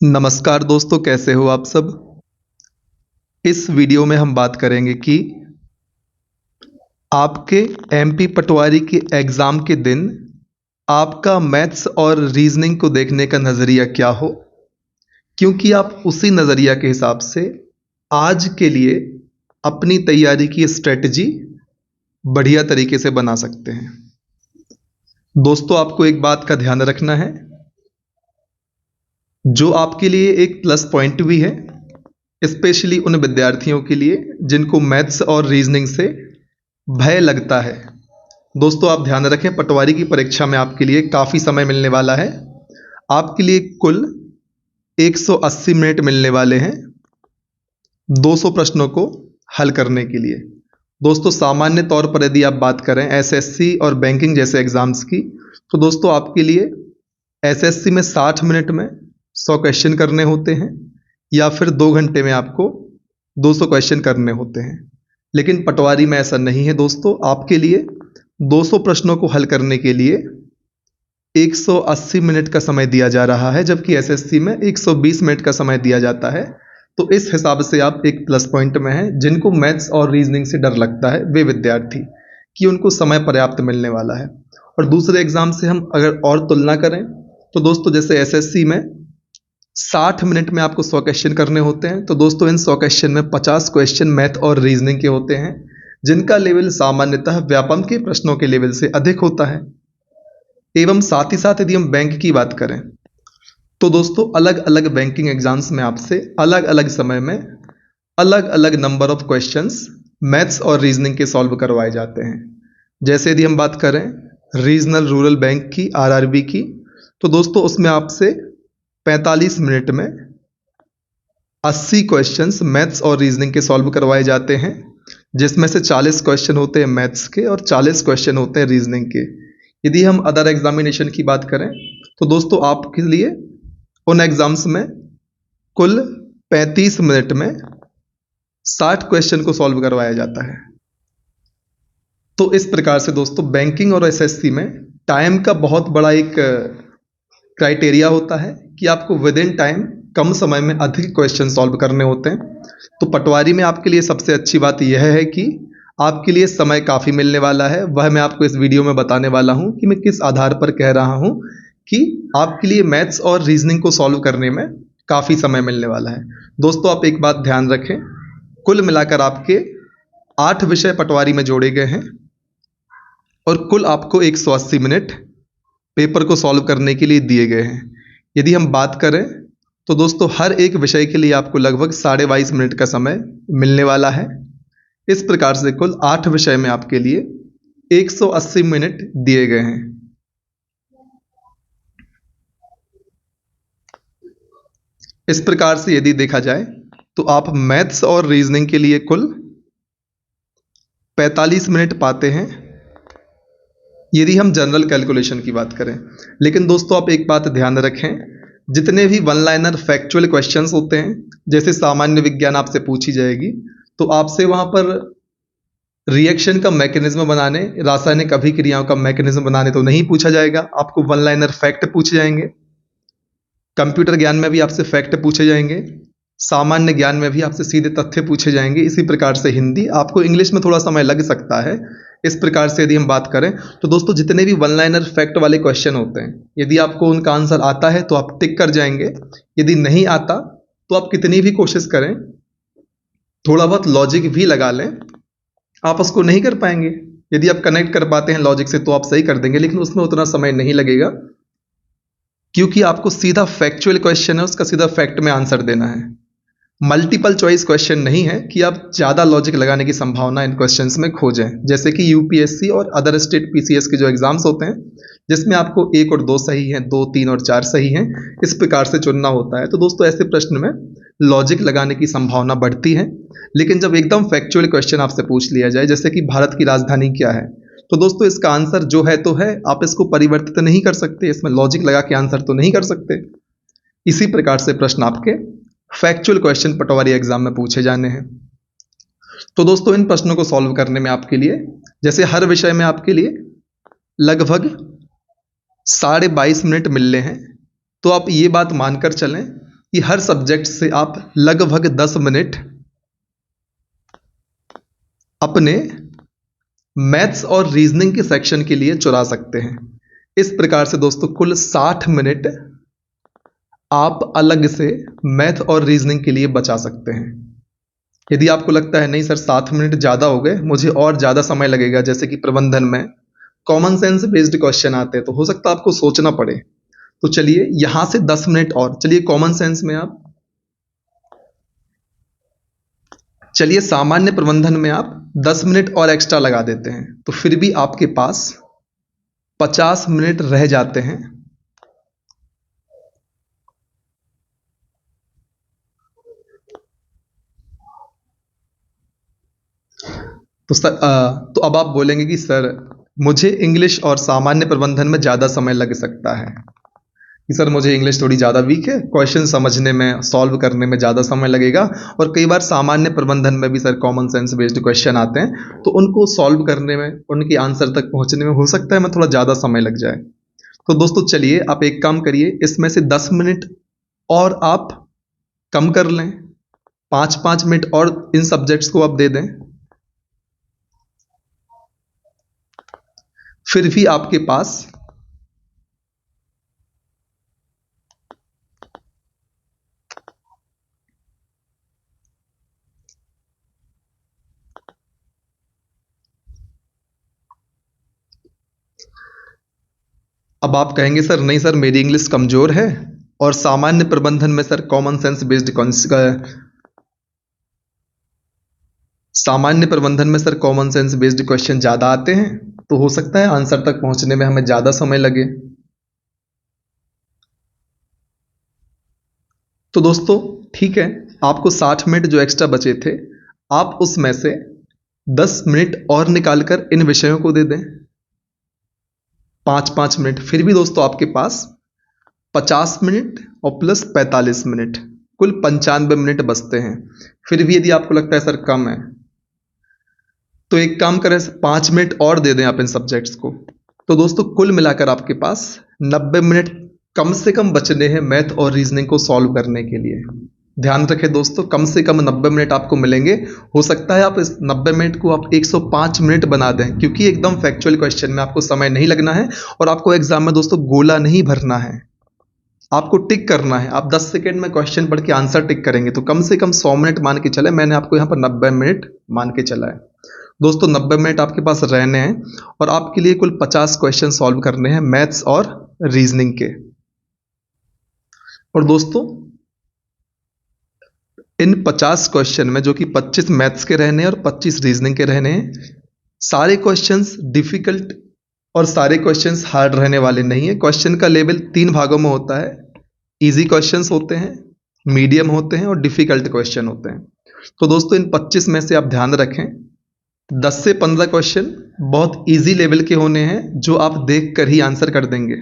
नमस्कार दोस्तों, कैसे हो आप सब। इस वीडियो में हम बात करेंगे कि आपके एमपी पटवारी के एग्ज़ाम के दिन आपका मैथ्स और रीजनिंग को देखने का नज़रिया क्या हो, क्योंकि आप उसी नज़रिया के हिसाब से आज के लिए अपनी तैयारी की स्ट्रेटजी बढ़िया तरीके से बना सकते हैं। दोस्तों, आपको एक बात का ध्यान रखना है, जो आपके लिए एक प्लस पॉइंट भी है, स्पेशली उन विद्यार्थियों के लिए जिनको मैथ्स और रीजनिंग से भय लगता है। दोस्तों, आप ध्यान रखें, पटवारी की परीक्षा में आपके लिए काफ़ी समय मिलने वाला है। आपके लिए कुल 180 मिनट मिलने वाले हैं 200 प्रश्नों को हल करने के लिए। दोस्तों, सामान्य तौर पर यदि आप बात करें एसएससी और बैंकिंग जैसे एग्ज़ाम्स की, तो दोस्तों आपके लिए एसएससी में 60 मिनट में 100 क्वेश्चन करने होते हैं, या फिर 2 घंटे में आपको 200 क्वेश्चन करने होते हैं। लेकिन पटवारी में ऐसा नहीं है दोस्तों, आपके लिए 200 प्रश्नों को हल करने के लिए 180 मिनट का समय दिया जा रहा है, जबकि एसएससी में 120 मिनट का समय दिया जाता है। तो इस हिसाब से आप एक प्लस पॉइंट में हैं। जिनको मैथ्स और रीजनिंग से डर लगता है वे विद्यार्थी, कि उनको समय पर्याप्त मिलने वाला है। और दूसरे एग्जाम से हम अगर और तुलना करें तो दोस्तों, जैसे एसएससी में 60 मिनट में आपको 100 क्वेश्चन करने होते हैं, तो दोस्तों इन 100 क्वेश्चन में 50 क्वेश्चन मैथ और रीजनिंग के होते हैं, जिनका लेवल सामान्यतः व्यापम के प्रश्नों के लेवल से अधिक होता है। एवं साथ ही साथ यदि हम बैंक की बात करें तो दोस्तों अलग अलग बैंकिंग एग्जाम्स में आपसे अलग अलग समय में अलग अलग नंबर ऑफ क्वेश्चंस मैथ्स और रीजनिंग के सॉल्व करवाए जाते हैं। जैसे यदि हम बात करें रीजनल रूरल बैंक की, आरआरबी की, तो दोस्तों उसमें आपसे 45 मिनट में 80 क्वेश्चंस मैथ्स और रीजनिंग के सॉल्व करवाए जाते हैं, जिसमें से 40 क्वेश्चन होते हैं मैथ्स के और 40 क्वेश्चन होते हैं रीजनिंग के। यदि हम अदर एग्जामिनेशन की बात करें तो दोस्तों आपके लिए उन एग्जाम्स में कुल 35 मिनट में 60 क्वेश्चन को सॉल्व करवाया जाता है। तो इस प्रकार से दोस्तों बैंकिंग और एसएससी में टाइम का बहुत बड़ा एक क्राइटेरिया होता है कि आपको विद इन टाइम कम समय में अधिक क्वेश्चन सॉल्व करने होते हैं। तो पटवारी में आपके लिए सबसे अच्छी बात यह है कि आपके लिए समय काफ़ी मिलने वाला है। वह मैं आपको इस वीडियो में बताने वाला हूं कि मैं किस आधार पर कह रहा हूं कि आपके लिए मैथ्स और रीजनिंग को सॉल्व करने में काफ़ी समय मिलने वाला है। दोस्तों, आप एक बात ध्यान रखें, कुल मिलाकर आपके 8 विषय पटवारी में जोड़े गए हैं और कुल आपको 180 मिनट पेपर को सॉल्व करने के लिए दिए गए हैं। यदि हम बात करें तो दोस्तों हर एक विषय के लिए आपको लगभग 22.5 मिनट का समय मिलने वाला है। इस प्रकार से कुल 8 विषय में आपके लिए 180 मिनट दिए गए हैं। इस प्रकार से यदि देखा जाए तो आप मैथ्स और रीजनिंग के लिए कुल 45 मिनट पाते हैं, यदि हम जनरल कैलकुलेशन की बात करें। लेकिन दोस्तों आप एक बात ध्यान रखें, जितने भी वन लाइनर फैक्चुअल क्वेश्चंस होते हैं, जैसे सामान्य विज्ञान आपसे पूछी जाएगी, तो आपसे वहां पर रिएक्शन का मैकेनिज्म बनाने, रासायनिक अभिक्रियाओं का मैकेनिज्म बनाने तो नहीं पूछा जाएगा। आपको वन लाइनर फैक्ट पूछे जाएंगे। कंप्यूटर ज्ञान में भी आपसे फैक्ट पूछे जाएंगे, सामान्य ज्ञान में भी आपसे सीधे तथ्य पूछे जाएंगे। इसी प्रकार से हिंदी, आपको इंग्लिश में थोड़ा समय लग सकता है। इस प्रकार से यदि हम बात करें तो दोस्तों जितने भी वन लाइनर फैक्ट वाले क्वेश्चन होते हैं, यदि आपको उनका आंसर आता है तो आप टिक कर जाएंगे। यदि नहीं आता तो आप कितनी भी कोशिश करें, थोड़ा बहुत लॉजिक भी लगा लें, आप उसको नहीं कर पाएंगे। यदि आप कनेक्ट कर पाते हैं लॉजिक से तो आप सही कर देंगे, लेकिन उसमें उतना समय नहीं लगेगा, क्योंकि आपको सीधा फैक्चुअल क्वेश्चन है, उसका सीधा फैक्ट में आंसर देना है। मल्टीपल चॉइस क्वेश्चन नहीं है कि आप ज़्यादा लॉजिक लगाने की संभावना इन क्वेश्चंस में खोजें, जैसे कि यूपीएससी और अदर स्टेट पीसीएस के जो एग्जाम्स होते हैं, जिसमें आपको 1 और 2 सही हैं, 2, 3 और 4 सही हैं, इस प्रकार से चुनना होता है। तो दोस्तों ऐसे प्रश्न में लॉजिक लगाने की संभावना बढ़ती है। लेकिन जब एकदम फैक्चुअल क्वेश्चन आपसे पूछ लिया जाए, जैसे कि भारत की राजधानी क्या है, तो दोस्तों इसका आंसर जो है तो है, आप इसको परिवर्तित नहीं कर सकते, इसमें लॉजिक लगा के आंसर तो नहीं कर सकते। इसी प्रकार से प्रश्न आपके फैक्चुअल क्वेश्चन पटवारी एग्जाम में पूछे जाने हैं। तो दोस्तों इन प्रश्नों को सॉल्व करने में आपके लिए, जैसे हर विषय में आपके लिए लगभग 22.5 मिनट मिल रहे हैं, तो आप ये बात मानकर चलें कि हर सब्जेक्ट से आप लगभग 10 मिनट अपने मैथ्स और रीजनिंग के सेक्शन के लिए चुरा सकते हैं। इस प्रकार से दोस्तों कुल 60 मिनट आप अलग से मैथ और रीजनिंग के लिए बचा सकते हैं। यदि आपको लगता है नहीं सर 7 मिनट ज़्यादा हो गए, मुझे और ज़्यादा समय लगेगा, जैसे कि प्रबंधन में कॉमन सेंस बेस्ड क्वेश्चन आते हैं तो हो सकता है आपको सोचना पड़े, तो चलिए यहाँ से 10 मिनट और, चलिए कॉमन सेंस में आप, चलिए सामान्य प्रबंधन में आप 10 मिनट और एक्स्ट्रा लगा देते हैं, तो फिर भी आपके पास 50 मिनट रह जाते हैं। तो तो अब आप बोलेंगे कि सर मुझे इंग्लिश और सामान्य प्रबंधन में ज़्यादा समय लग सकता है, कि सर मुझे इंग्लिश थोड़ी ज़्यादा वीक है, क्वेश्चन समझने में सॉल्व करने में ज़्यादा समय लगेगा, और कई बार सामान्य प्रबंधन में भी sir common sense based question आते हैं तो उनको सॉल्व करने में, उनके आंसर तक पहुंचने में हो सकता है मैं थोड़ा ज़्यादा समय लग जाए। तो दोस्तों चलिए आप एक काम करिए, इसमें से 10 मिनट और आप कम कर लें, 5-5 मिनट और इन सब्जेक्ट्स को आप दे दें, फिर भी आपके पास अब आप कहेंगे सर नहीं सर मेरी इंग्लिश कमज़ोर है और सामान्य प्रबंधन में सर कॉमन सेंस बेस्ड सामान्य प्रबंधन में sir common sense based question ज़्यादा आते हैं, तो हो सकता है आंसर तक पहुंचने में हमें ज़्यादा समय लगे। तो दोस्तों ठीक है, आपको 60 मिनट जो एक्स्ट्रा बचे थे आप उसमें से 10 मिनट और निकालकर इन विषयों को दे दें, 5-5 मिनट, फिर भी दोस्तों आपके पास 50 मिनट और प्लस 45 मिनट, कुल 95 मिनट बचते हैं। फिर भी यदि आपको लगता है सर कम है तो एक काम करें 5 मिनट और दे दें आप इन सब्जेक्ट्स को, तो दोस्तों कुल मिलाकर आपके पास 90 मिनट कम से कम बचने हैं मैथ और रीजनिंग को सॉल्व करने के लिए। ध्यान रखें दोस्तों, कम से कम 90 मिनट आपको मिलेंगे। हो सकता है आप इस 90 मिनट को आप 105 मिनट बना दें, क्योंकि एकदम फैक्चुअल क्वेश्चन में आपको समय नहीं लगना है और आपको एग्जाम में दोस्तों गोला नहीं भरना है, आपको टिक करना है। आप 10 सेकेंड में क्वेश्चन पढ़ के आंसर टिक करेंगे, तो कम से कम 100 मिनट मान के चले, मैंने आपको यहाँ पर 90 मिनट मान के चला है। दोस्तों 90 मिनट आपके पास रहने हैं और आपके लिए कुल 50 क्वेश्चन सॉल्व करने हैं मैथ्स और रीजनिंग के। और दोस्तों इन 50 क्वेश्चन में, जो कि 25 मैथ्स के रहने हैं और 25 रीजनिंग के रहने हैं, सारे क्वेश्चंस डिफिकल्ट और सारे क्वेश्चंस हार्ड रहने वाले नहीं है। क्वेश्चन का लेवल 3 भागों में होता है, इजी क्वेश्चंस होते हैं, मीडियम होते हैं और डिफिकल्ट क्वेश्चन होते हैं। तो दोस्तों इन 25 में से आप ध्यान रखें 10 से 15 क्वेश्चन बहुत इजी लेवल के होने हैं, जो आप देख कर ही आंसर कर देंगे।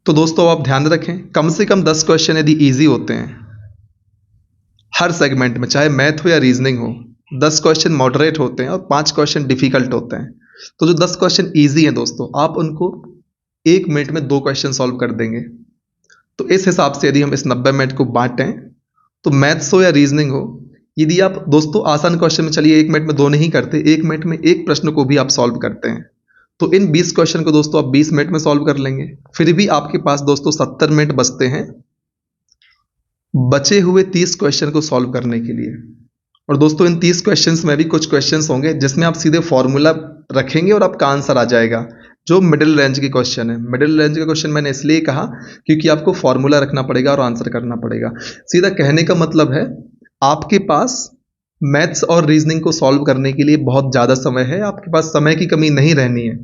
तो दोस्तों आप ध्यान रखें कम से कम 10 क्वेश्चन यदि इजी होते हैं हर सेगमेंट में, चाहे मैथ हो या रीजनिंग हो, 10 क्वेश्चन मॉडरेट होते हैं और 5 क्वेश्चन डिफिकल्ट होते हैं। तो जो 10 क्वेश्चन इजी हैं दोस्तों, आप उनको 1 मिनट में 2 क्वेश्चन सॉल्व कर देंगे। तो इस हिसाब से यदि हम इस 90 मिनट को बांटें, तो मैथ्स हो या रीजनिंग हो, यदि आप दोस्तों आसान क्वेश्चन में चलिए 1 मिनट में 2 नहीं करते, 1 मिनट में एक प्रश्न को भी आप सॉल्व करते हैं, तो इन 20 क्वेश्चन को दोस्तों आप 20 मिनट में सॉल्व कर लेंगे। फिर भी आपके पास दोस्तों 70 मिनट बचते हैं बचे हुए 30 क्वेश्चन को सॉल्व करने के लिए। और दोस्तों इन 30 क्वेश्चंस में भी कुछ क्वेश्चंस होंगे जिसमें आप सीधे फॉर्मूला रखेंगे और आपका आंसर आ जाएगा, जो मिडिल रेंज के क्वेश्चन है। मिडिल रेंज का क्वेश्चन मैंने इसलिए कहा क्योंकि आपको फॉर्मूला रखना पड़ेगा और आंसर करना पड़ेगा। सीधा कहने का मतलब है आपके पास मैथ्स और रीजनिंग को सॉल्व करने के लिए बहुत ज़्यादा समय है, आपके पास समय की कमी नहीं रहनी है।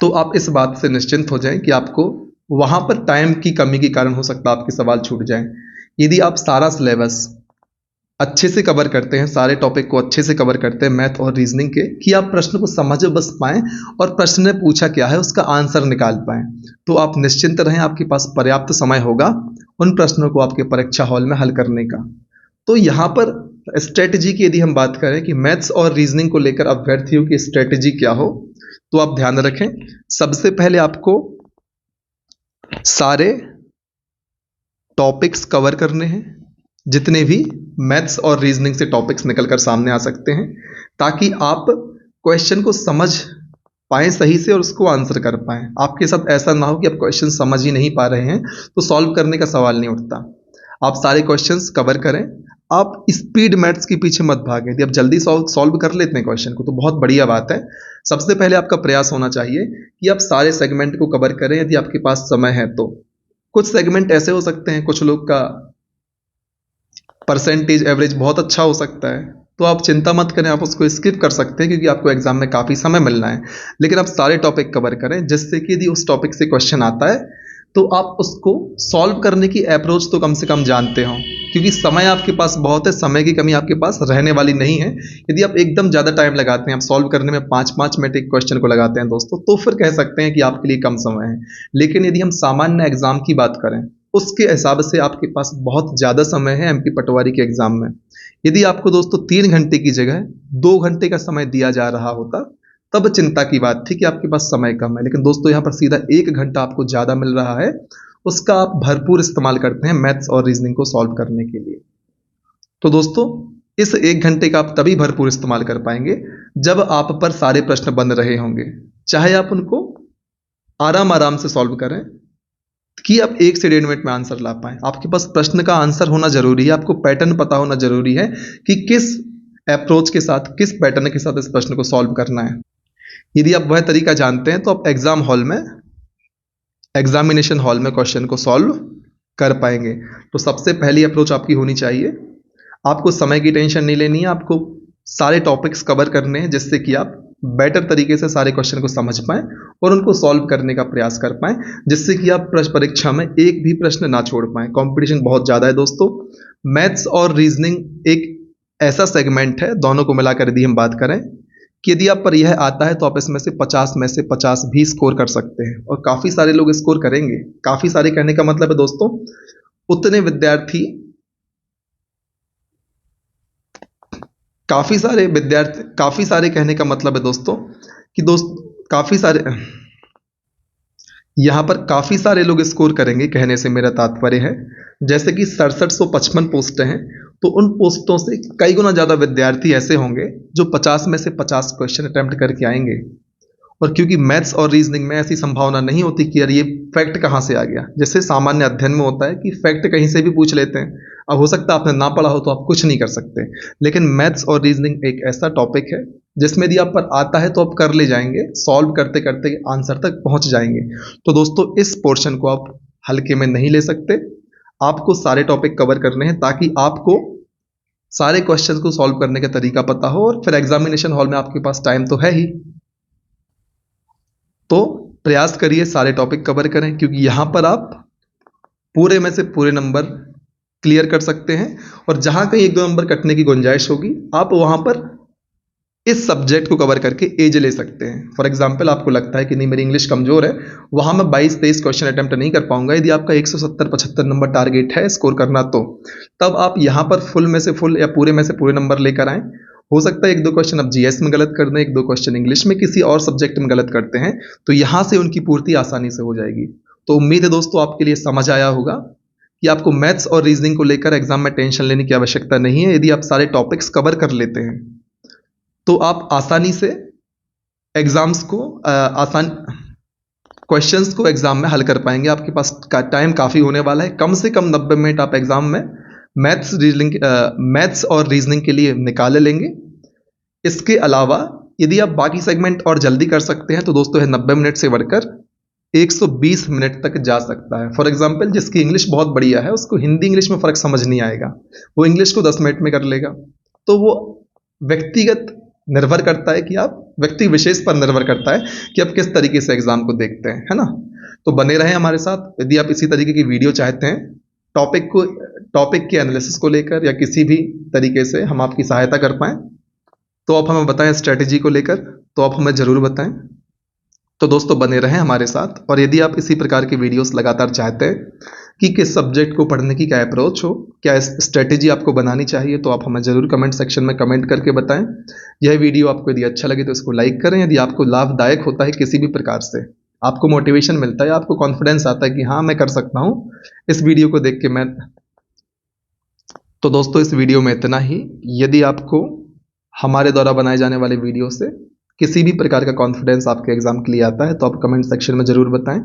तो आप इस बात से निश्चिंत हो जाएं कि आपको वहाँ पर टाइम की कमी के कारण हो सकता है आपके सवाल छूट जाएं। यदि आप सारा सिलेबस अच्छे से कवर करते हैं, सारे टॉपिक को अच्छे से कवर करते हैं मैथ और रीजनिंग के, कि आप प्रश्न को समझ बस पाएं और प्रश्न ने पूछा क्या है उसका आंसर निकाल पाएं, तो आप निश्चिंत रहें, आपके पास पर्याप्त समय होगा उन प्रश्नों को आपके परीक्षा हॉल में हल करने का। तो यहाँ पर स्ट्रेटजी की यदि हम बात करें कि मैथ्स और रीजनिंग को लेकर अभ्यर्थियों की स्ट्रेटजी क्या हो, तो आप ध्यान रखें सबसे पहले आपको सारे टॉपिक्स कवर करने हैं, जितने भी मैथ्स और रीजनिंग से टॉपिक्स निकल कर सामने आ सकते हैं, ताकि आप क्वेश्चन को समझ पाएँ सही से और उसको आंसर कर पाएँ। आपके साथ ऐसा ना हो कि आप क्वेश्चन समझ ही नहीं पा रहे हैं तो सॉल्व करने का सवाल नहीं उठता। आप सारे क्वेश्चंस कवर करें। आप स्पीड मैथ्स के पीछे मत भागें। यदि आप जल्दी सॉल्व कर लेते हैं क्वेश्चन को तो बहुत बढ़िया बात है। सबसे पहले आपका प्रयास होना चाहिए कि आप सारे सेगमेंट को कवर करें यदि आपके पास समय है तो। कुछ सेगमेंट ऐसे हो सकते हैं, कुछ लोग का परसेंटेज एवरेज बहुत अच्छा हो सकता है, तो आप चिंता मत करें, आप उसको स्किप कर सकते हैं क्योंकि आपको एग्जाम में काफ़ी समय मिलना है। लेकिन आप सारे टॉपिक कवर करें जिससे कि यदि उस टॉपिक से क्वेश्चन आता है तो आप उसको सॉल्व करने की अप्रोच तो कम से कम जानते हो, क्योंकि समय आपके पास बहुत है, समय की कमी आपके पास रहने वाली नहीं है। यदि आप एकदम ज़्यादा टाइम लगाते हैं, आप सॉल्व करने में 5-5 मिनट एक क्वेश्चन को लगाते हैं दोस्तों, तो फिर कह सकते हैं कि आपके लिए कम समय है। लेकिन यदि हम सामान्य एग्जाम की बात करें, उसके हिसाब से आपके पास बहुत ज़्यादा समय है एमपी पटवारी के एग्जाम में। यदि आपको दोस्तों 3 घंटे की जगह 2 घंटे का समय दिया जा रहा होता, तब चिंता की बात थी कि आपके पास समय कम है। लेकिन दोस्तों यहाँ पर सीधा 1 घंटा आपको ज़्यादा मिल रहा है, उसका आप भरपूर इस्तेमाल करते हैं मैथ्स और रीजनिंग को सॉल्व करने के लिए। तो दोस्तों इस 1 घंटे का आप तभी भरपूर इस्तेमाल कर पाएंगे जब आप पर सारे प्रश्न बन रहे होंगे, चाहे आप उनको आराम आराम से सॉल्व करें कि आप 1 से 1.5 मिनट में आंसर ला पाएँ। आपके पास प्रश्न का आंसर होना ज़रूरी है, आपको पैटर्न पता होना ज़रूरी है कि किस अप्रोच के साथ, किस पैटर्न के साथ इस प्रश्न को सॉल्व करना है। यदि आप वह तरीका जानते हैं तो आप एग्जामिनेशन हॉल में क्वेश्चन को सॉल्व कर पाएंगे। तो सबसे पहली अप्रोच आपकी होनी चाहिए, आपको समय की टेंशन नहीं लेनी है, आपको सारे टॉपिक्स कवर करने हैं जिससे कि आप बेटर तरीके से सारे क्वेश्चन को समझ पाएँ और उनको सॉल्व करने का प्रयास कर पाएँ, जिससे कि आप परीक्षा में एक भी प्रश्न ना छोड़ पाएँ। कंपटीशन बहुत ज़्यादा है दोस्तों। मैथ्स और रीजनिंग एक ऐसा सेगमेंट है, दोनों को मिलाकर यदि हम बात करें कि यदि आप पर यह आता है तो आप इसमें से 50 में से 50 भी स्कोर कर सकते हैं और काफ़ी सारे लोग स्कोर करेंगे। काफ़ी सारे कहने का मतलब है दोस्तों, उतने विद्यार्थी काफ़ी सारे कहने का मतलब है दोस्तों कि काफ़ी सारे यहाँ पर काफ़ी सारे लोग स्कोर करेंगे, कहने से मेरा तात्पर्य है जैसे कि 6755 पोस्टें हैं, तो उन पोस्टों से कई गुना ज़्यादा विद्यार्थी ऐसे होंगे जो 50 में से 50 क्वेश्चन अटेम्प्ट करके आएंगे। और क्योंकि मैथ्स और रीजनिंग में ऐसी संभावना नहीं होती कि यार ये फैक्ट कहाँ से आ गया, जैसे सामान्य अध्ययन में होता है कि फैक्ट कहीं से भी पूछ लेते हैं। अब हो सकता है आपने ना पढ़ा हो तो आप कुछ नहीं कर सकते, लेकिन मैथ्स और रीजनिंग एक ऐसा टॉपिक है जिसमें यदि आप पर आता है तो आप कर ले जाएंगे, सॉल्व करते करते आंसर तक पहुंच जाएंगे। तो दोस्तों इस पोर्शन को आप हल्के में नहीं ले सकते, आपको सारे टॉपिक कवर करने हैं ताकि आपको सारे क्वेश्चन को सॉल्व करने का तरीका पता हो और फिर एग्जामिनेशन हॉल में आपके पास टाइम तो है ही। तो प्रयास करिए सारे टॉपिक कवर करें, क्योंकि यहाँ पर आप पूरे में से पूरे नंबर क्लियर कर सकते हैं और जहाँ कहीं 1-2 नंबर कटने की गुंजाइश होगी आप वहाँ पर इस सब्जेक्ट को कवर करके एज ले सकते हैं। फॉर एग्जाम्पल आपको लगता है कि नहीं मेरी इंग्लिश कमज़ोर है, वहाँ मैं 22-23 क्वेश्चन अटैम्प्ट नहीं कर पाऊंगा, यदि आपका 170-75 नंबर टारगेट है स्कोर करना तो तब आप यहाँ पर फुल में से फुल या पूरे में से पूरे नंबर लेकर आएँ। हो सकता है 1-2 क्वेश्चन आप जीएस में गलत कर दें, 1-2 क्वेश्चन इंग्लिश में किसी और सब्जेक्ट में गलत करते हैं, तो यहाँ से उनकी पूर्ति आसानी से हो जाएगी। तो उम्मीद है दोस्तों आपके लिए समझ आया होगा कि आपको मैथ्स और रीजनिंग को लेकर एग्जाम में टेंशन लेने की आवश्यकता नहीं है। यदि आप सारे टॉपिक्स कवर कर लेते हैं तो आप आसानी से एग्जाम्स को क्वेश्चंस को एग्जाम में हल कर पाएंगे। आपके पास टाइम काफ़ी होने वाला है, कम से कम 90 मिनट आप एग्जाम में मैथ्स और रीजनिंग के लिए निकाल लेंगे। इसके अलावा यदि आप बाकी सेगमेंट और जल्दी कर सकते हैं तो दोस्तों यह 90 मिनट से बढ़कर 120 मिनट तक जा सकता है। फॉर एग्जाम्पल जिसकी इंग्लिश बहुत बढ़िया है उसको हिंदी इंग्लिश में फ़र्क समझ नहीं आएगा, वो इंग्लिश को 10 मिनट में कर लेगा। तो वो व्यक्तिगत निर्भर करता है कि आप व्यक्ति विशेष पर निर्भर करता है कि आप किस तरीके से एग्जाम को देखते हैं, है ना। तो बने रहें हमारे साथ। यदि आप इसी तरीके की वीडियो चाहते हैं टॉपिक के एनालिसिस को लेकर या किसी भी तरीके से हम आपकी सहायता कर पाएँ तो आप हमें बताएं, स्ट्रेटेजी को लेकर तो आप हमें ज़रूर बताएं। तो दोस्तों बने रहें हमारे साथ। और यदि आप इसी प्रकार की वीडियोस लगातार चाहते हैं कि किस सब्जेक्ट को पढ़ने की क्या अप्रोच हो, क्या स्ट्रेटेजी आपको बनानी चाहिए, तो आप हमें ज़रूर कमेंट सेक्शन में कमेंट करके बताएं। यह वीडियो आपको यदि अच्छा लगे तो इसको लाइक करें। यदि आपको लाभदायक होता है किसी भी प्रकार से आपको मोटिवेशन मिलता है, आपको कॉन्फिडेंस आता है कि हाँ मैं कर सकता हूँ इस वीडियो को देख के मैं। तो दोस्तों इस वीडियो में इतना ही। यदि आपको हमारे द्वारा बनाए जाने वाले वीडियो से किसी भी प्रकार का कॉन्फिडेंस आपके एग्जाम के लिए आता है तो आप कमेंट सेक्शन में ज़रूर बताएं।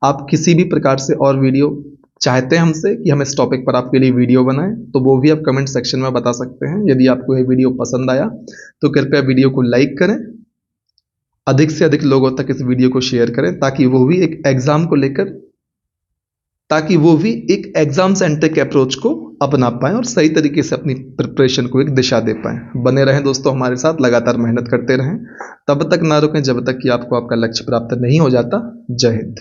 आप किसी भी प्रकार से और वीडियो चाहते हैं हमसे कि हम इस टॉपिक पर आपके लिए वीडियो बनाएं तो वो भी आप कमेंट सेक्शन में बता सकते हैं। यदि आपको ये वीडियो पसंद आया तो कृपया वीडियो को लाइक करें, अधिक से अधिक लोगों तक इस वीडियो को शेयर करें ताकि वो भी एक एग्जाम सेंटर के अप्रोच को अपना पाएं और सही तरीके से अपनी प्रिपरेशन को एक दिशा दे पाएं। बने रहें दोस्तों हमारे साथ, लगातार मेहनत करते रहें, तब तक ना रुकें जब तक कि आपको आपका लक्ष्य प्राप्त नहीं हो जाता। जय हिंद।